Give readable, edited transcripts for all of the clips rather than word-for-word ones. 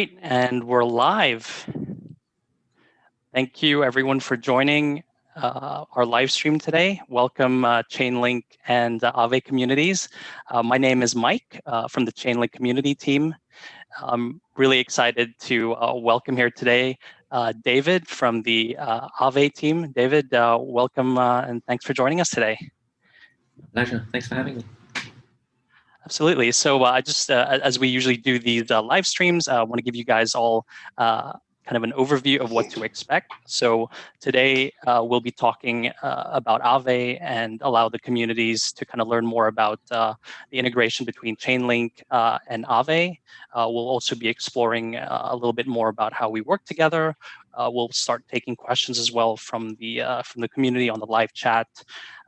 And we're live. Thank you everyone for joining our live stream today. Welcome Chainlink and Aave communities. My name is Mike from the Chainlink community team. I'm really excited to welcome here today David from the Aave team. David, welcome and thanks for joining us today. Pleasure. Thanks for having me. Absolutely. So I just, as we usually do these live streams, I want to give you guys all kind of an overview of what to expect. So today we'll be talking about Aave and allow the communities to kind of learn more about the integration between Chainlink and Aave. We'll also be exploring a little bit more about how we work together. We'll start taking questions as well from the community on the live chat.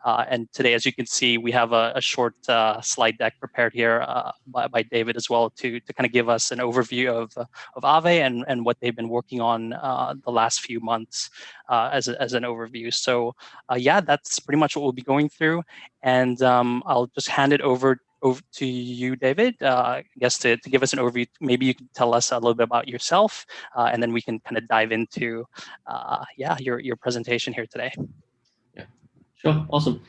And today, as you can see, we have a short slide deck prepared here by David as well to kind of give us an overview of Aave and what they've been working on the last few months as an overview. So yeah, that's pretty much what we'll be going through. And I'll just hand it over to you, David, I guess to give us an overview. Maybe you can tell us a little bit about yourself, and then we can kind of dive into yeah, your presentation here today. Sure, awesome.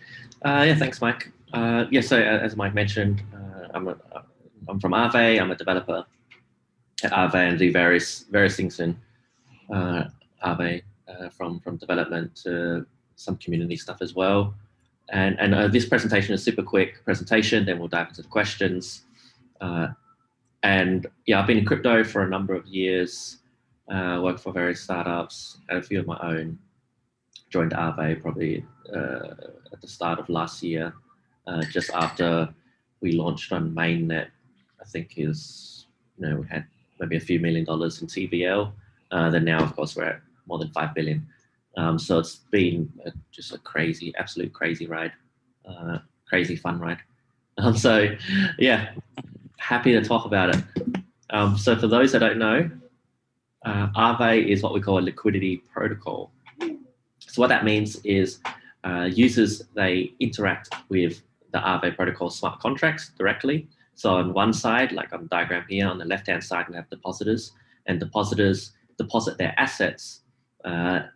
Yeah, thanks, Mike. Yeah, so as Mike mentioned, I'm from Aave. I'm a developer at Aave and do various things in Aave, from development to some community stuff as well. And this presentation is a super quick presentation. Then we'll dive into the questions. And yeah, I've been in crypto for a number of years. Worked for various startups and a few of my own. Joined Aave probably at the start of last year, just after we launched on mainnet. I think we had maybe a few $1 million in TVL. Then now, of course, we're at more than 5 billion. So it's been just a absolute crazy ride, crazy fun ride. So yeah, happy to talk about it. So for those that don't know, Aave is what we call a liquidity protocol. So what that means is users, they interact with the Aave protocol smart contracts directly. So on one side, like on the diagram here, on the left-hand side, we have depositors, and depositors deposit their assets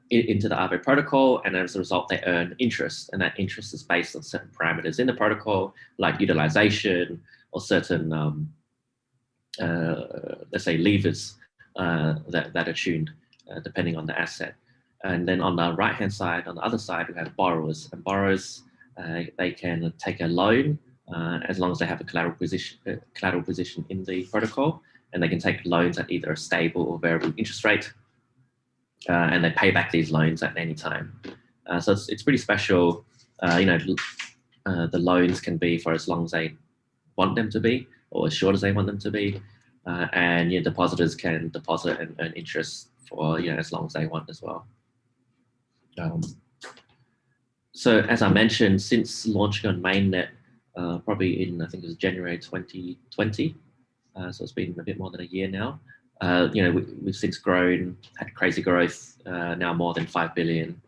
into the Aave protocol, and as a result, they earn interest, and that interest is based on certain parameters in the protocol, like utilization or certain, let's say, levers that are tuned depending on the asset. And then on the right-hand side, on the other side, we have borrowers. And borrowers, they can take a loan as long as they have a collateral position in the protocol, and they can take loans at either a stable or variable interest rate, and they pay back these loans at any time. So it's pretty special. The loans can be for as long as they want them to be, or as short as they want them to be, and depositors can deposit and earn interest for as long as they want as well. So as I mentioned, since launching on mainnet, probably in, I think it was January 2020, so it's been a bit more than a year now. We've since grown, had crazy growth, now more than 5 billion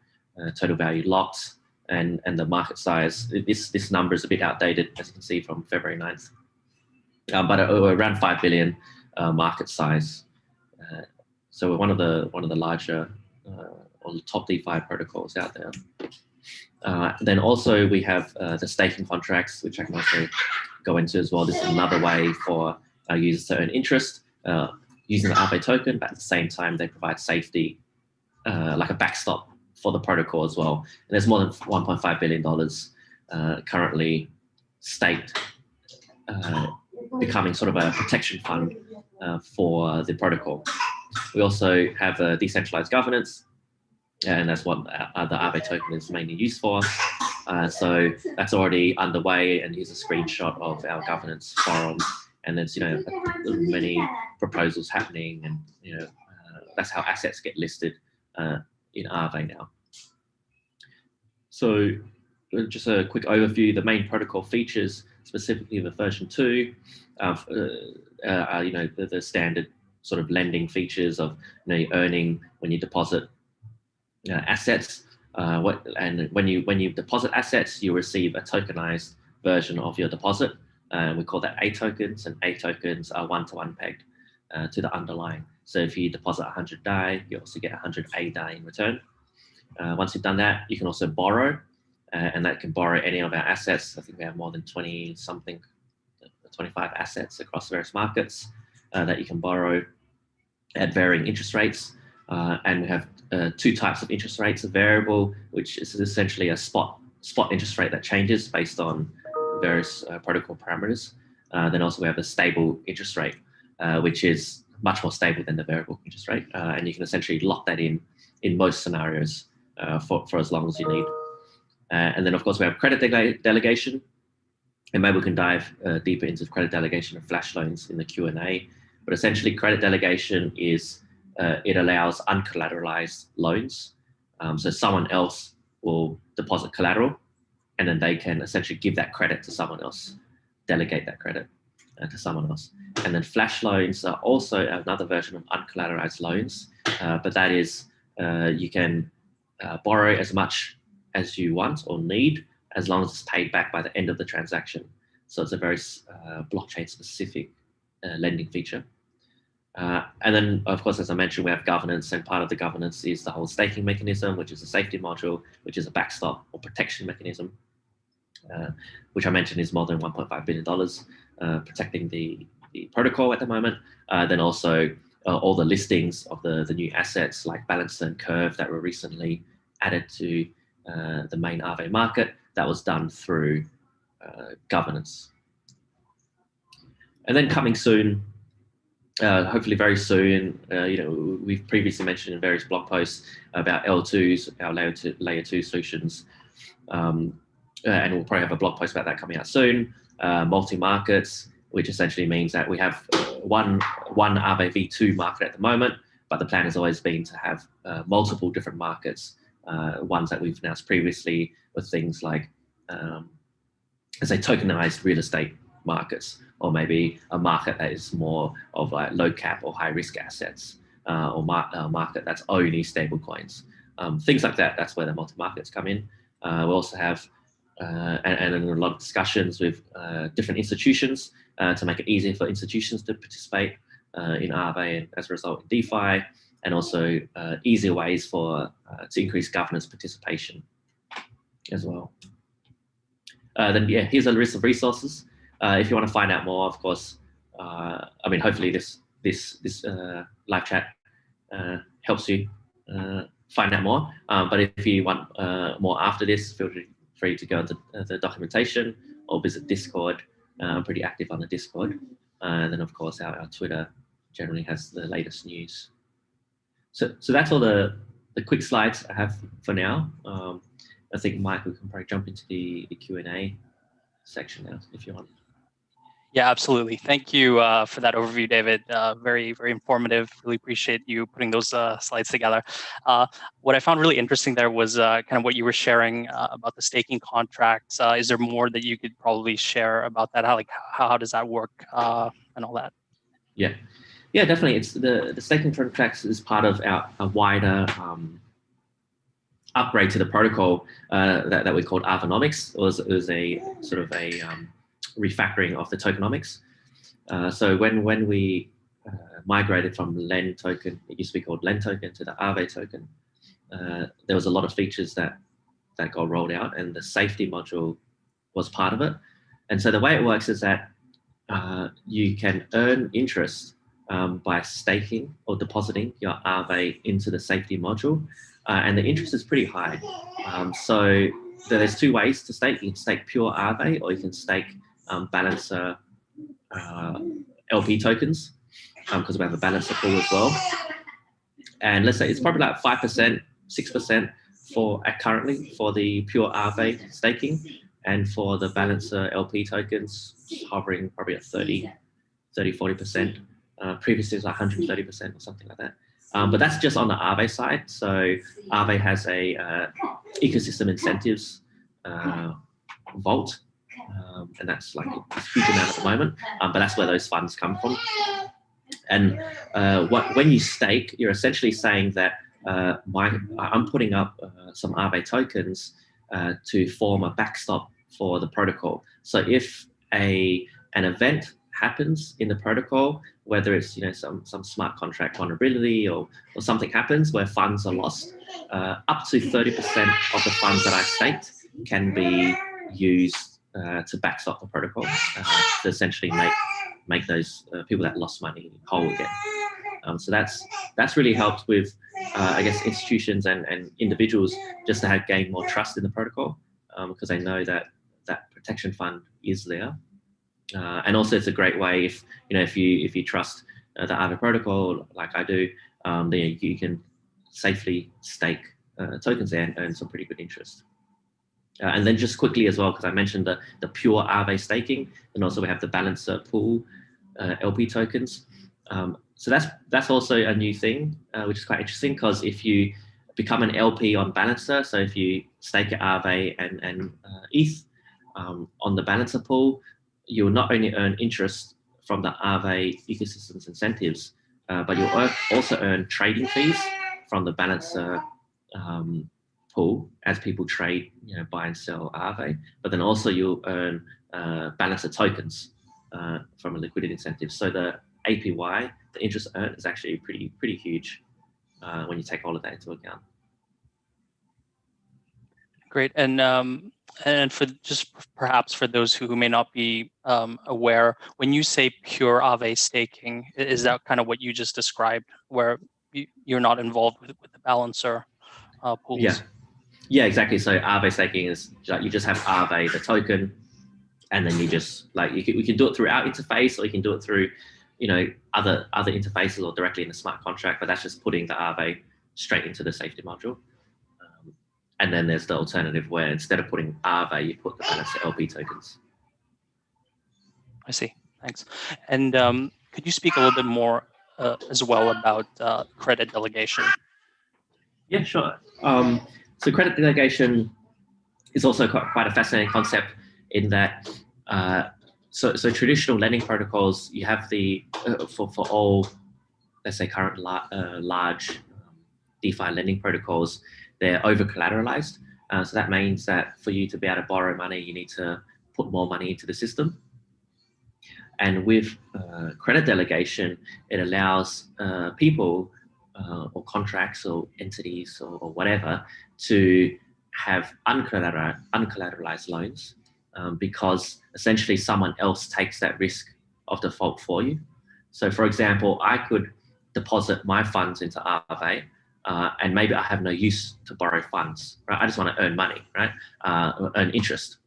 total value locked, and the market size, this number is a bit outdated, as you can see, from February 9th, but around 5 billion market size. So we're one of the larger or the top DeFi protocols out there. Then also we have the staking contracts, which I can also go into as well. This is another way for users to earn interest using the Aave token, but at the same time they provide safety, like a backstop for the protocol as well. And there's more than $1.5 billion currently staked, becoming sort of a protection fund for the protocol. We also have a decentralized governance, and that's what the Aave token is mainly used for. So that's already underway, and here's a screenshot of our governance forum. And there's many proposals happening, and that's how assets get listed in Aave now. So just a quick overview: the main protocol features, specifically the version 2, are the standard sort of lending features of earning when you deposit assets, and when you deposit assets, you receive a tokenized version of your deposit. We call that A tokens, and A tokens are one-to-one pegged. to the underlying. So if you deposit 100 DAI, you also get 100 A DAI in return. Once you've done that, you can also borrow, and that can borrow any of our assets. I think we have more than 20 something, 25 assets across various markets that you can borrow at varying interest rates. And we have two types of interest rates: a variable, which is essentially a spot interest rate that changes based on various protocol parameters. Then also we have a stable interest rate, which is much more stable than the variable interest rate, and you can essentially lock that in most scenarios for as long as you need. And then of course we have credit delegation, and maybe we can dive deeper into credit delegation and flash loans in the Q&A. But essentially, credit delegation is it allows uncollateralized loans. So someone else will deposit collateral, and then they can essentially give that credit to someone else, delegate that credit to someone else. And then flash loans are also another version of uncollateralized loans, but that is you can borrow as much as you want or need, as long as it's paid back by the end of the transaction. So it's a very blockchain-specific lending feature. And then, of course, as I mentioned, we have governance, and part of the governance is the whole staking mechanism, which is a safety module, which is a backstop or protection mechanism, which I mentioned is more than $1.5 billion, protecting the protocol at the moment. Then also all the listings of the new assets like Balancer and Curve that were recently added to the main Aave market. That was done through governance. And then coming soon, hopefully very soon, we've previously mentioned in various blog posts about L2s, our layer 2 solutions, and we'll probably have a blog post about that coming out soon. Multi-markets, which essentially means that we have one Aave v2 market at the moment, but the plan has always been to have multiple different markets, ones that we've announced previously with things like, as a tokenized real estate markets, or maybe a market that is more of like low cap or high risk assets, or a market that's only stable coins. Things like that, that's where the multi-markets come in. We also have, and a lot of discussions with different institutions to make it easier for institutions to participate in Aave, and as a result in DeFi, and also easier ways for to increase governance participation as well. Then yeah, here's a list of resources. If you want to find out more, of course, I mean, hopefully this live chat helps you find out more. But if you want more after this, feel free to go into the documentation or visit Discord. I'm pretty active on the Discord. And then, of course, our Twitter generally has the latest news. So that's all the quick slides I have for now. I think, Mike, we can probably jump into the Q&A section now, if you want. Yeah, absolutely. Thank you for that overview, David. Very, very informative. Really appreciate you putting those slides together. What I found really interesting there was kind of what you were sharing about the staking contracts. Is there more that you could probably share about that? How does that work and all that? Yeah, definitely. It's the staking contracts is part of a wider upgrade to the protocol that we called Aavenomics. It was a sort of a refactoring of the tokenomics. So when we migrated from Len token, it used to be called Len token, to the Aave token, there was a lot of features that got rolled out, and the safety module was part of it. And so the way it works is that you can earn interest by staking or depositing your Aave into the safety module, and the interest is pretty high. So there's two ways to stake. You can stake pure Aave, or you can stake Balancer LP tokens, because we have a Balancer pool as well. And let's say it's probably like 5%, 6% for currently for the pure Aave staking, and for the Balancer LP tokens, hovering probably at 30-40%. Previously it was 130% or something like that. But that's just on the Aave side. So Aave has a ecosystem incentives vault, and that's like a huge amount at the moment. But that's where those funds come from. And when you stake, you're essentially saying that I'm putting up some Aave tokens to form a backstop for the protocol. So if an event happens in the protocol, whether it's some smart contract vulnerability or something happens where funds are lost, up to 30% of the funds that I staked can be used to backstop the protocol to essentially make those people that lost money whole again. So that's really helped with I guess institutions and individuals just to have gained more trust in the protocol because they know that that protection fund is there. And also it's a great way if you trust the Aave protocol like I do, then you can safely stake tokens there and earn some pretty good interest. And then just quickly as well, because I mentioned the pure Aave staking, and also we have the balancer pool LP tokens. So that's also a new thing, which is quite interesting because if you become an LP on balancer, so if you stake at Aave and ETH on the balancer pool, you'll not only earn interest from the Aave ecosystem's incentives, but you'll also earn trading fees from the balancer pool as people trade, buy and sell Aave. But then also you'll earn balancer tokens from a liquidity incentive. So the APY, the interest earned, is actually pretty huge when you take all of that into account. Great, and for just perhaps for those who may not be aware, when you say pure Aave staking, is that kind of what you just described, where you're not involved with the balancer pools? Yeah, exactly. So Aave staking is like you just have Aave, the token, and then you just we can do it through our interface, or you can do it through other interfaces or directly in the smart contract. But that's just putting the Aave straight into the safety module. And then there's the alternative where instead of putting Aave, you put the balancer LP tokens. I see. Thanks. And could you speak a little bit more as well about credit delegation? Yeah, sure. So credit delegation is also quite a fascinating concept in that so traditional lending protocols, you have the for all, let's say, current large DeFi lending protocols, they're over collateralized. So that means that for you to be able to borrow money, you need to put more money into the system. And with credit delegation, it allows people or contracts or entities or whatever to have uncollateralized loans because essentially someone else takes that risk of default for you. So for example, I could deposit my funds into Aave and maybe I have no use to borrow funds, right? I just want to earn money, right? Earn interest.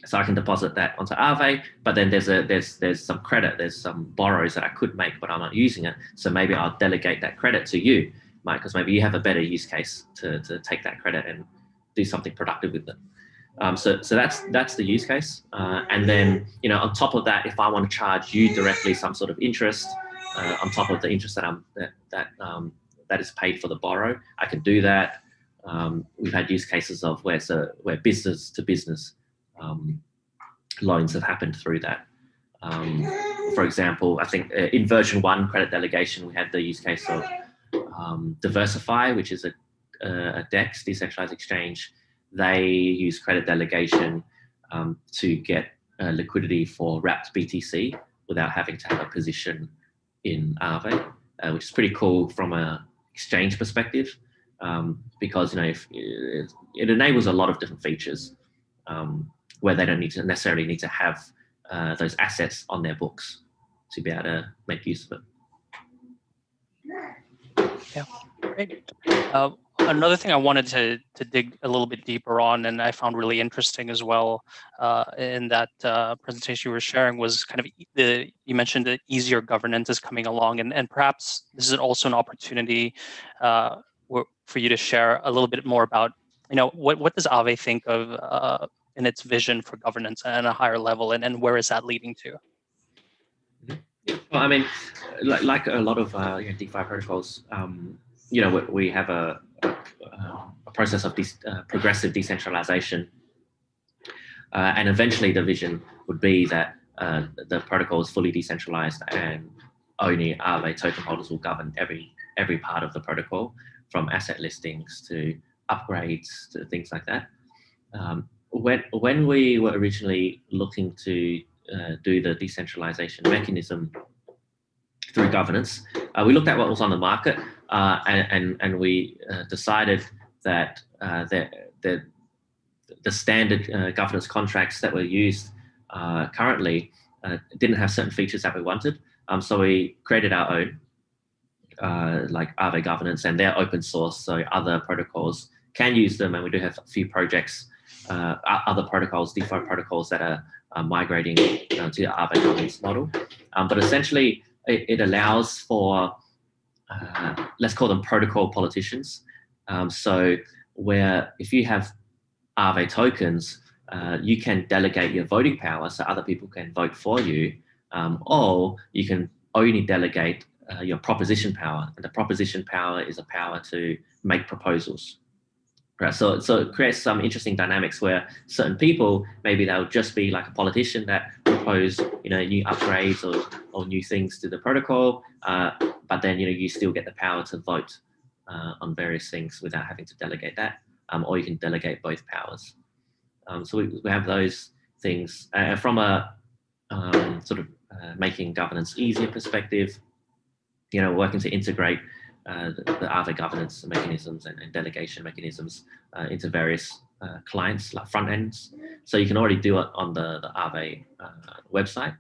So I can deposit that onto Aave, but then there's some credit, there's some borrows that I could make, but I'm not using it. So maybe I'll delegate that credit to you, Mike, because maybe you have a better use case to take that credit and do something productive with it. So that's the use case. And then on top of that, if I want to charge you directly some sort of interest on top of the interest that is paid for the borrow, I can do that. We've had use cases of where business to business loans have happened through that. For example, I think in version 1 credit delegation, we had the use case of Diversify, which is a DEX, decentralized exchange. They use credit delegation to get liquidity for wrapped BTC without having to have a position in Aave, which is pretty cool from an exchange perspective because it enables a lot of different features where they don't necessarily need to have those assets on their books to be able to make use of it. Yeah, great. Another thing I wanted to dig a little bit deeper on, and I found really interesting as well in that presentation you were sharing, was kind of you mentioned that easier governance is coming along, and perhaps this is also an opportunity for you to share a little bit more about, what does Aave think of in its vision for governance at a higher level, and where is that leading to? Well, I mean, like a lot of DeFi protocols, we have a process of progressive decentralization, and eventually the vision would be that the protocol is fully decentralized and only Aave token holders will govern every part of the protocol, from asset listings to upgrades to things like that. When we were originally looking to do the decentralization mechanism through governance. We looked at what was on the market, and we decided that the standard governance contracts that were used currently didn't have certain features that we wanted. So we created our own, like Aave governance, and they're open source, so other protocols can use them. And we do have a few projects, other protocols, DeFi protocols that are migrating to the Aave governance model. But essentially, it allows for, let's call them protocol politicians. So where if you have Aave tokens, you can delegate your voting power so other people can vote for you, or you can only delegate your proposition power. And the proposition power is a power to make proposals. Right, so it creates some interesting dynamics where certain people, maybe they'll just be like a politician that propose, new upgrades or new things to the protocol, but then you still get the power to vote on various things without having to delegate that, or you can delegate both powers. So we have those things from a sort of making governance easier perspective. Working to integrate the Aave governance mechanisms and delegation mechanisms into various clients, like front ends. So you can already do it on the Aave website,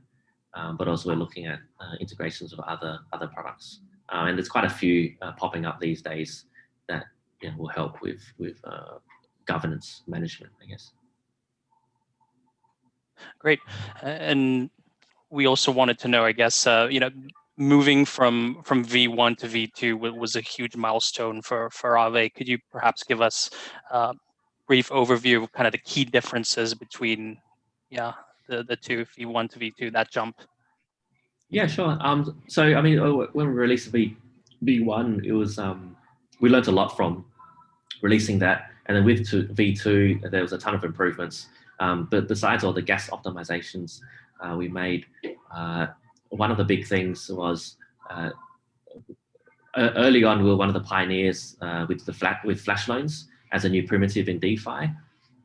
but also we're looking at integrations of other products. And there's quite a few popping up these days that will help with governance management, I guess. Great. And we also wanted to know, I guess, moving from V1 to V2 was a huge milestone for Aave. Could you perhaps give us a brief overview of kind of the key differences between, the two, V1 to V2, that jump? Yeah, sure. So I mean, when we released V1, it was we learned a lot from releasing that, and then with V2, there was a ton of improvements. But besides all the gas optimizations we made, one of the big things was early on we were one of the pioneers with flash loans as a new primitive in DeFi,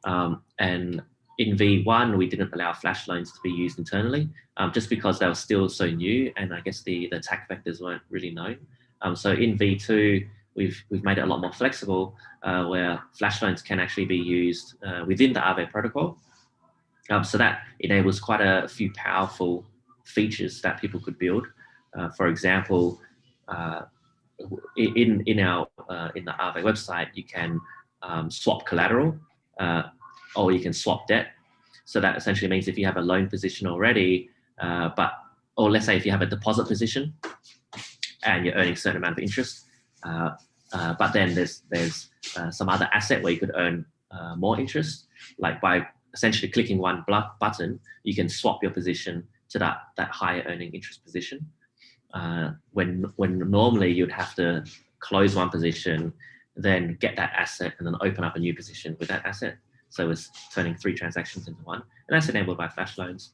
and in V1 we didn't allow flash loans to be used internally, just because they were still so new, and I guess the attack vectors weren't really known. So in V2 we've made it a lot more flexible, where flash loans can actually be used within the Aave protocol. So that enables quite a few powerful features that people could build. For example, in the Aave website, you can swap collateral, or you can swap debt. So that essentially means if you have a loan position already, or let's say if you have a deposit position and you're earning a certain amount of interest, but then there's some other asset where you could earn more interest, like by essentially clicking one button, you can swap your position to that higher earning interest position. When normally you'd have to close one position, then get that asset, and then open up a new position with that asset. So it's turning 3 transactions into one, and that's enabled by flash loans.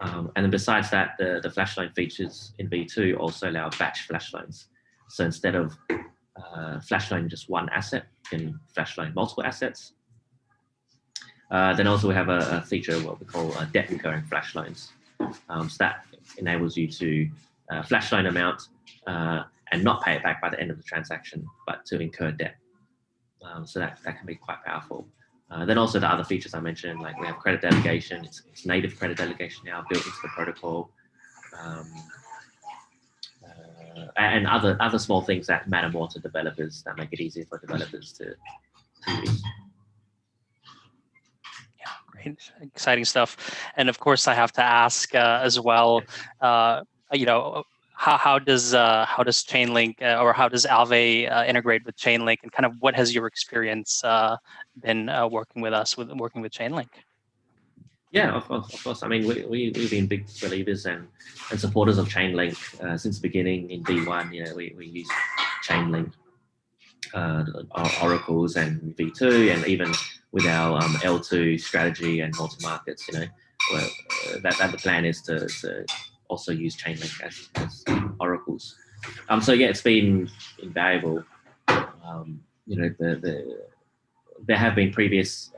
And then besides that, the flash loan features in V2 also allow batch flash loans. So instead of flash loan just one asset, you can flash loan multiple assets. Then also we have a feature of what we call debt incurring flash loans. So that enables you to flash loan amount and not pay it back by the end of the transaction, but to incur debt. So that can be quite powerful. Then also the other features I mentioned, like we have credit delegation. It's native credit delegation now built into the protocol, and other small things that matter more to developers, that make it easier for developers to use. Yeah, great, exciting stuff. And of course, I have to ask as well. How does Chainlink or how does Aave integrate with Chainlink, and kind of what has your experience been working with Chainlink? Yeah, of course. I mean, we've been big believers and supporters of Chainlink since the beginning. In V1, we use Chainlink oracles and V2, and even with our L2 strategy and multi-markets, that the plan is to also use Chainlink as oracles. So yeah, it's been invaluable. There have been previous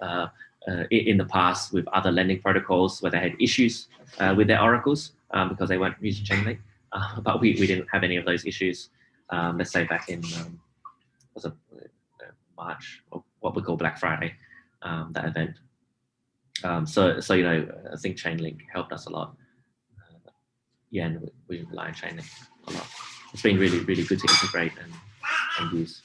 in the past with other lending protocols where they had issues with their oracles because they weren't using Chainlink. But we didn't have any of those issues. Let's say back in was it March, or what we call Black Friday, that event. So you know, I think Chainlink helped us a lot. Yeah, and we rely on Chainlink a lot. It's been really good to integrate and use.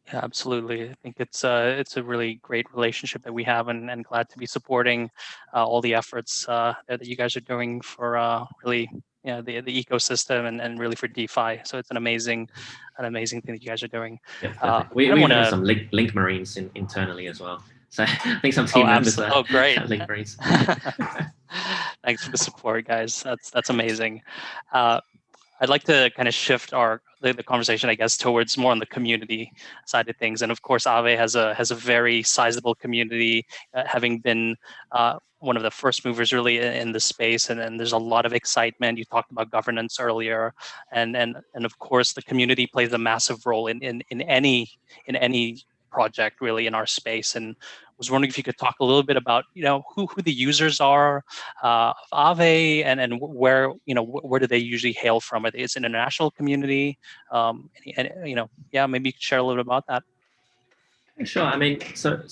Yeah, absolutely. I think it's a really great relationship that we have, and glad to be supporting all the efforts that you guys are doing for really the ecosystem and really for DeFi. So it's an amazing thing that you guys are doing. Yeah, we even have some link marines internally as well. So I think some team members are great. link marines. Thanks for the support, guys. That's amazing. I'd like to kind of shift the conversation, I guess, towards more on the community side of things. And of course, Aave has a very sizable community, having been one of the first movers really in the space. And there's a lot of excitement. You talked about governance earlier, and of course, the community plays a massive role in any project really in our space. And was wondering if you could talk a little bit about who the users are of Aave, and where where do they usually hail from? It's an international community, and yeah, maybe you could share a little bit about that. Sure. I mean, so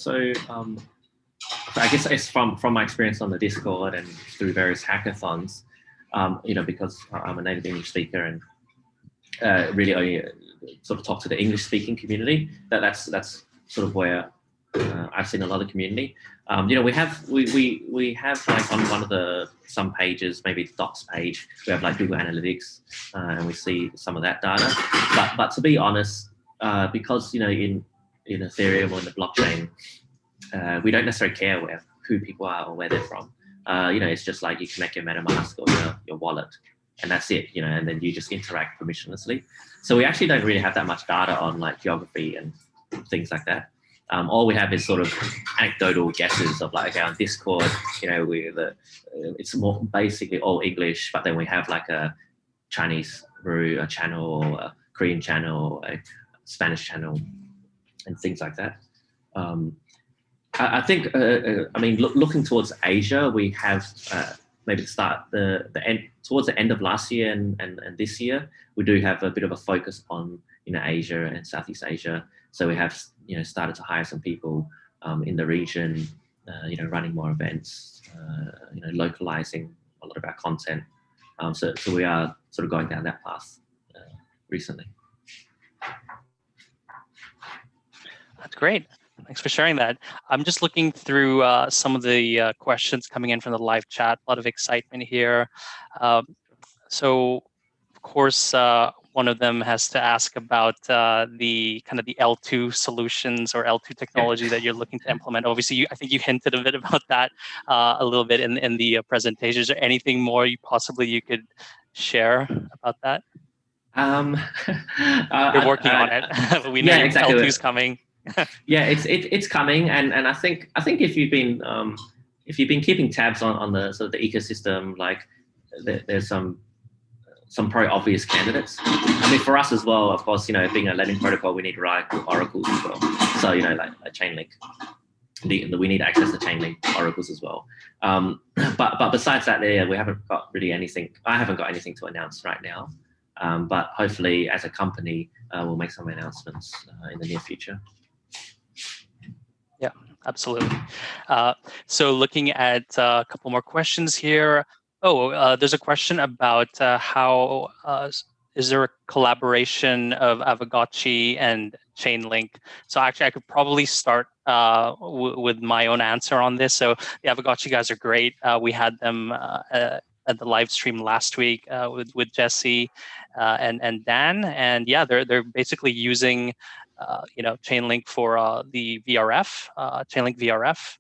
I guess it's from my experience on the Discord and through various hackathons, because I'm a native English speaker and really only sort of talk to the English speaking community. That's sort of where I've seen a lot of community. We have like on one of some pages, maybe the docs page, we have like Google Analytics, and we see some of that data. But to be honest, because in Ethereum or in the blockchain, we don't necessarily care who people are or where they're from. It's just like you connect your MetaMask or your wallet, and that's it. And then you just interact permissionlessly. So we actually don't really have that much data on like geography and things like that. All we have is sort of anecdotal guesses of like, okay, on Discord, it's more basically all English, but then we have like a Chinese a channel, a Korean channel, a Spanish channel, and things like that. I think, looking towards Asia, we have maybe start the end towards the end of last year and this year, we do have a bit of a focus on Asia and Southeast Asia. So we have started to hire some people in the region, running more events, localizing a lot of our content. So we are sort of going down that path recently. That's great. Thanks for sharing that. I'm just looking through some of the questions coming in from the live chat. A lot of excitement here. So, of course, one of them has to ask about the kind of the L2 solutions or L2 technology that you're looking to implement. Obviously, I think you hinted a bit about that a little bit in the presentation. Is there anything more you could share about that? You're working on it. We know exactly. L2's coming. Yeah, it's coming, and I think if you've been keeping tabs on the sort of the ecosystem, like there's some probably obvious candidates. I mean, for us as well, of course, being a lending protocol, we need reliable oracles as well. So like a Chainlink, we need access to Chainlink oracles as well. But besides that, we haven't got really anything. I haven't got anything to announce right now. But hopefully, as a company, we'll make some announcements in the near future. Yeah, absolutely. So looking at a couple more questions here. There's a question about how is there a collaboration of Aavegotchi and Chainlink? So actually, I could probably start with my own answer on this. So the Aavegotchi guys are great. We had them at the live stream last week with Jesse and Dan, and yeah, they're basically using Chainlink for the VRF, Chainlink VRF.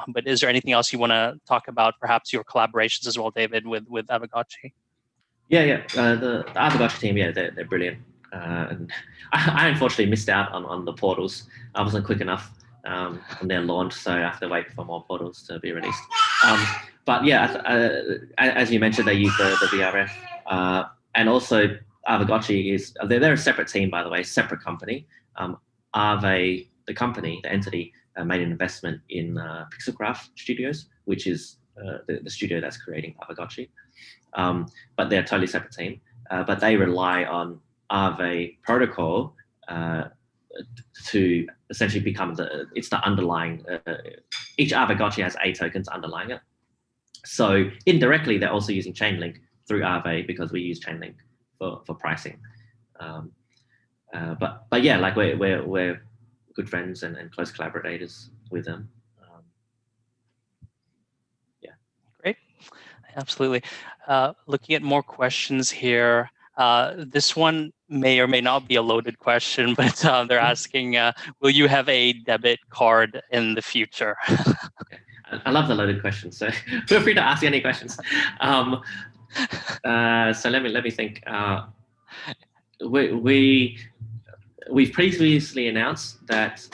But is there anything else you want to talk about? Perhaps your collaborations as well, David, with Aavegotchi. Yeah. The Aavegotchi team, they're brilliant. And I unfortunately missed out on the portals. I wasn't quick enough on their launch, so I have to wait for more portals to be released. But yeah, as you mentioned, they use the VRF, and also Aavegotchi they're a separate team, by the way, separate company. Aave, the company, the entity, made an investment in Pixelcraft Studios, which is the studio that's creating Aave. But they're a totally separate team. But they rely on Aave protocol to essentially become it's the underlying, each Aave has A tokens underlying it. So indirectly, they're also using Chainlink through Aave because we use Chainlink for pricing. But yeah, like we're good friends and close collaborators with them. Yeah. Great. Absolutely. Looking at more questions here. This one may or may not be a loaded question, but they're asking, will you have a debit card in the future? Okay. I love the loaded questions, so feel free to ask any questions. So let me think. We've previously announced that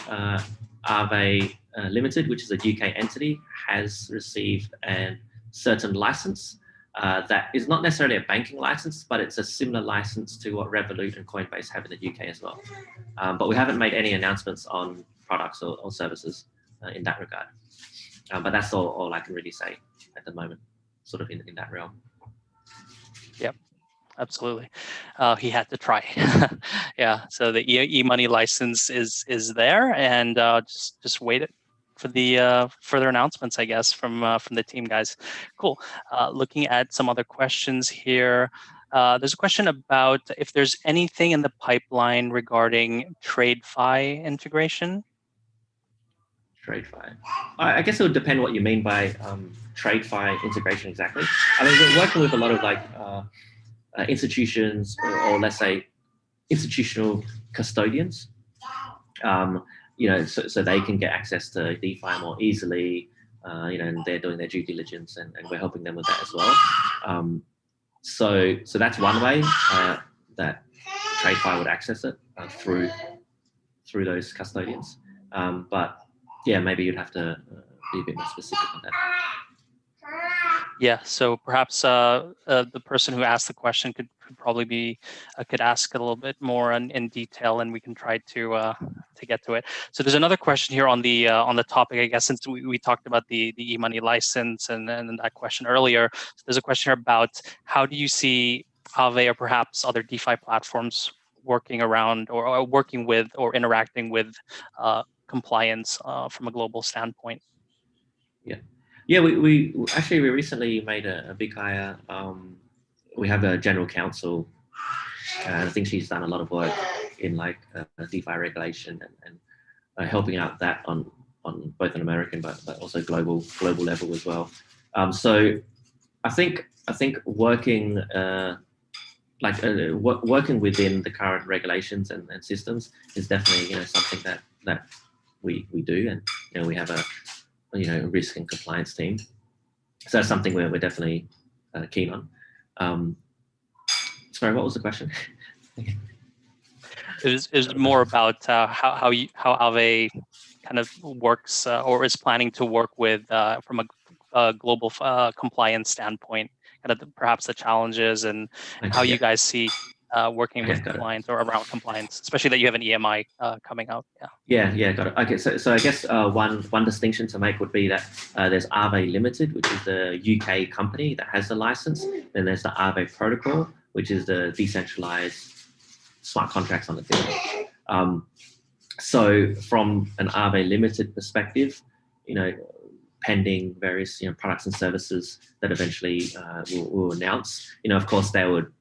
Aave Limited, which is a UK entity, has received a certain license that is not necessarily a banking license, but it's a similar license to what Revolut and Coinbase have in the UK as well. But we haven't made any announcements on products or services in that regard. But that's all I can really say at the moment, sort of in that realm. Yep. Absolutely. He had to try. Yeah. So the e-money license is there, and just wait for the further announcements, I guess, from the team guys. Cool. Looking at some other questions here. There's a question about if there's anything in the pipeline regarding TradeFi integration. TradeFi. I guess it would depend what you mean by TradeFi integration exactly. I mean, we're working with a lot of like institutions or let's say institutional custodians, so they can get access to DeFi more easily, and they're doing their due diligence and we're helping them with that as well. So that's one way that TradeFi would access it through those custodians. But yeah, maybe you'd have to be a bit more specific on that. Yeah, so perhaps the person who asked the question could probably be could ask a little bit more in detail, and we can try to get to it. So there's another question here on the topic, I guess, since we talked about the e-money license and that question earlier. So there's a question here about how do you see Aave or perhaps other DeFi platforms working around or working with or interacting with compliance from a global standpoint? Yeah, we actually recently made a big hire. We have a general counsel, and I think she's done a lot of work in like DeFi regulation and helping out that on both an American but also global level as well. So I think working working within the current regulations and systems is definitely something that we do, and we have a risk and compliance team. So that's something we're definitely keen on. Sorry, what was the question? It was more about how Aave kind of works or is planning to work with from a global compliance standpoint, kind of perhaps the challenges and how you guys see working with compliance or around compliance, especially that you have an EMI coming out. Yeah, got it. Okay, so I guess one distinction to make would be that there's Aave Limited, which is the UK company that has the license. Then there's the Aave Protocol, which is the decentralized smart contracts on Ethereum. So from an Aave Limited perspective, pending various products and services that eventually we'll announce, of course they would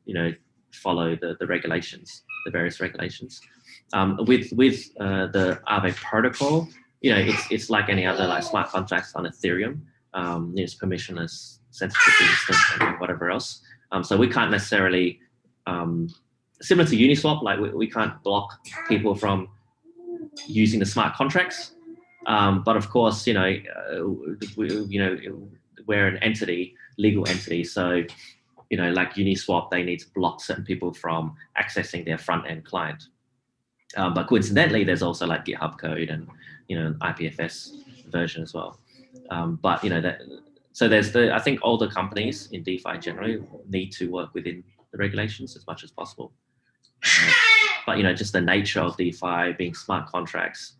follow the regulations, the various regulations. With the Aave protocol, it's like any other like smart contracts on Ethereum. It's permissionless, sensitive resistant, and whatever else. So we can't necessarily, similar to Uniswap, like we can't block people from using the smart contracts. But of course, we're an entity, legal entity, so like Uniswap, they need to block certain people from accessing their front end client. But coincidentally, there's also like GitHub code and an IPFS version as well. But so there's I think all the companies in DeFi generally need to work within the regulations as much as possible. But just the nature of DeFi being smart contracts,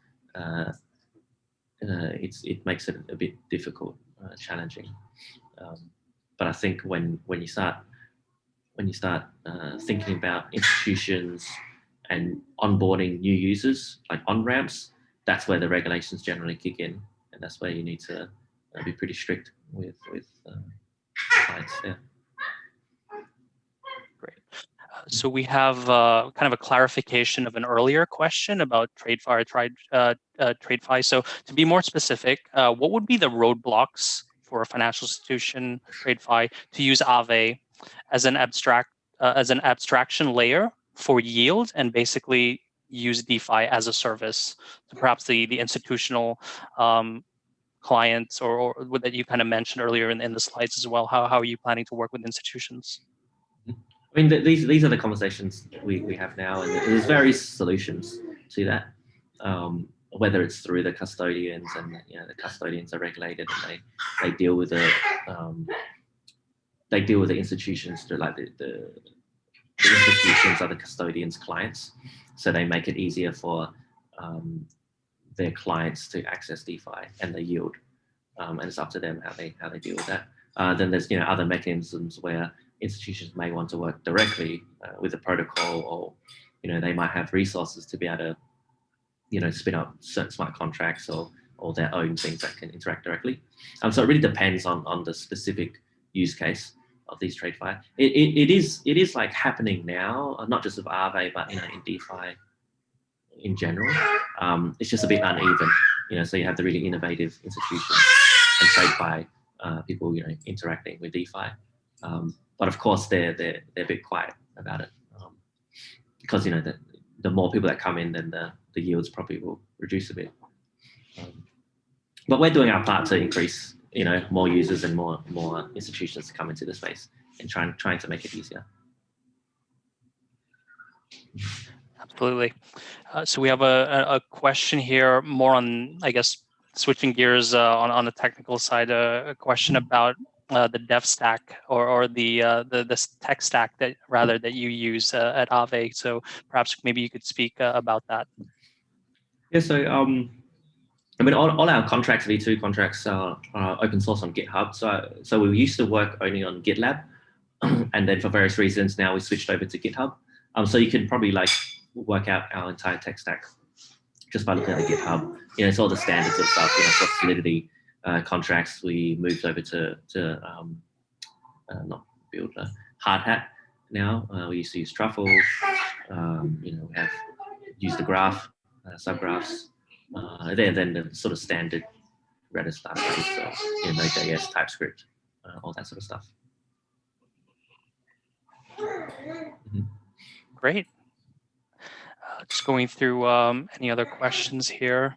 it makes it a bit difficult, challenging. But I think when you start thinking about institutions and onboarding new users, like on-ramps, that's where the regulations generally kick in, and that's where you need to be pretty strict with clients. Yeah. Great. So we have kind of a clarification of an earlier question about TradeFi. So to be more specific, what would be the roadblocks for a financial institution, TradeFi, to use Aave as an abstraction layer for yield and basically use DeFi as a service to perhaps the institutional clients or that you kind of mentioned earlier in the slides as well? How are you planning to work with institutions? I mean, these are the conversations we have now, and there's various solutions to that. Whether it's through the custodians, and the custodians are regulated, and they deal with the institutions, to like the institutions are the custodians' clients, so they make it easier for their clients to access DeFi and the yield, and it's up to them how they deal with that. Then there's other mechanisms where institutions may want to work directly with the protocol, or they might have resources to be able to spin up certain smart contracts or their own things that can interact directly. So it really depends on the specific use case of these TradeFi. It is like happening now, not just with Aave, but in DeFi in general. It's just a bit uneven, so you have the really innovative institutions and TradeFi people interacting with DeFi. But of course, they're a bit quiet about it, because the more people that come in, then the yields probably will reduce a bit. But we're doing our part to increase more users and more institutions to come into the space, and trying to make it easier. Absolutely. So we have a question here, more on, I guess, switching gears on the technical side. A question about the dev stack or the tech stack that you use at Aave. So perhaps maybe you could speak about that. Yeah. So I mean, all our contracts, V2 contracts, are open source on GitHub. So we used to work only on GitLab, and then for various reasons now we switched over to GitHub. So you can probably work out our entire tech stack just by looking at the GitHub. It's all the standards of stuff. For Solidity contracts, we moved over to not build Hard Hat now. We used to use Truffle. We have used the graph, subgraphs. Then the sort of standard Redis stuff, Node.js, TypeScript, all that sort of stuff. Great. Just going through any other questions here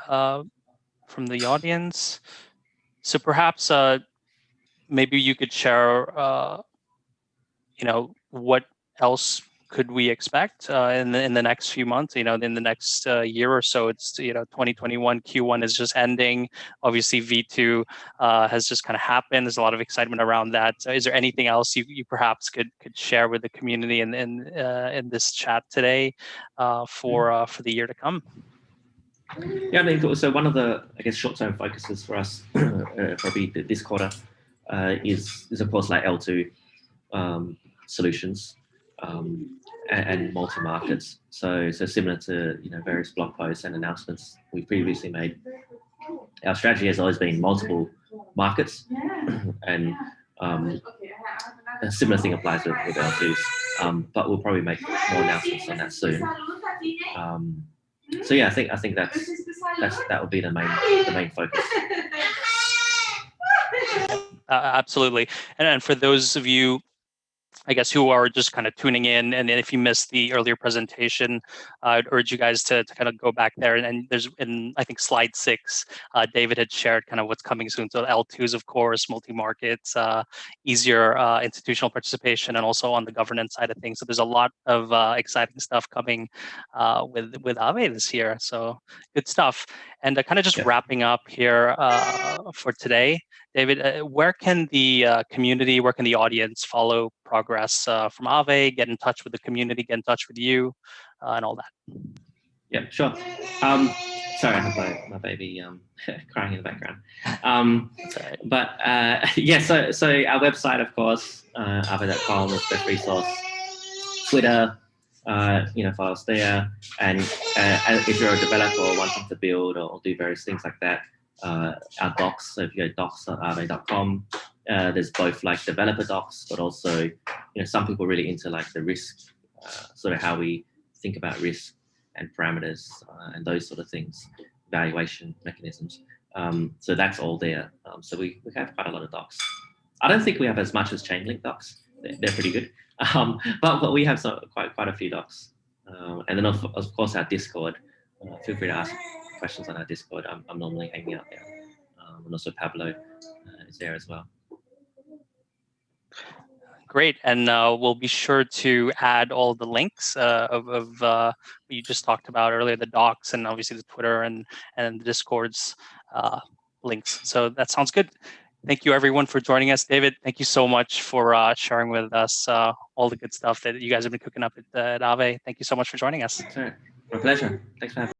from the audience. So perhaps maybe you could share, what else could we expect in the next few months? In the next year or so. It's 2021 Q1 is just ending. Obviously, V2 has just kind of happened. There's a lot of excitement around that. So is there anything else you perhaps could share with the community in this chat today for the year to come? Yeah, I mean, so one of the short-term focuses for us, probably this quarter, is of course like L2 solutions. And multi-markets. So similar to various blog posts and announcements we previously made, our strategy has always been multiple markets, and a similar thing applies with L2s. But we'll probably make more announcements on that soon. So yeah, I think that will be the main focus. Absolutely, and for those of you, I guess, who are just kind of tuning in, and if you missed the earlier presentation, I'd urge you guys to kind of go back there. And there's, in I think slide 6, David had shared kind of what's coming soon. So L2s, of course, multi-markets, easier institutional participation, and also on the governance side of things. So there's a lot of exciting stuff coming with Aave this year. So good stuff. And kind of just wrapping up here for today, David, where can the community, where can the audience follow progress from Aave, get in touch with the community, get in touch with you, and all that? Yeah, sure. Sorry, I have my baby crying in the background. That's all right. But yeah, so our website, of course, aave.com is the resource. Twitter, follow us there. And if you're a developer wanting to build or do various things like that, our docs. So if you go docs.aave.com, there's both like developer docs, but also some people really into like the risk, sort of how we think about risk and parameters and those sort of things, valuation mechanisms. So that's all there. So we have quite a lot of docs. I don't think we have as much as Chainlink docs. They're pretty good, but we have quite a few docs. And then of course our Discord. Feel free to ask questions on our Discord. I'm normally hanging out there, and also Pablo is there as well. Great, and we'll be sure to add all the links of what you just talked about earlier, the docs and obviously the Twitter and the Discord's links. So that sounds good. Thank you everyone for joining us. David, thank you so much for sharing with us all the good stuff that you guys have been cooking up at Aave. Thank you so much for joining us. All right. My pleasure. Thanks for having me.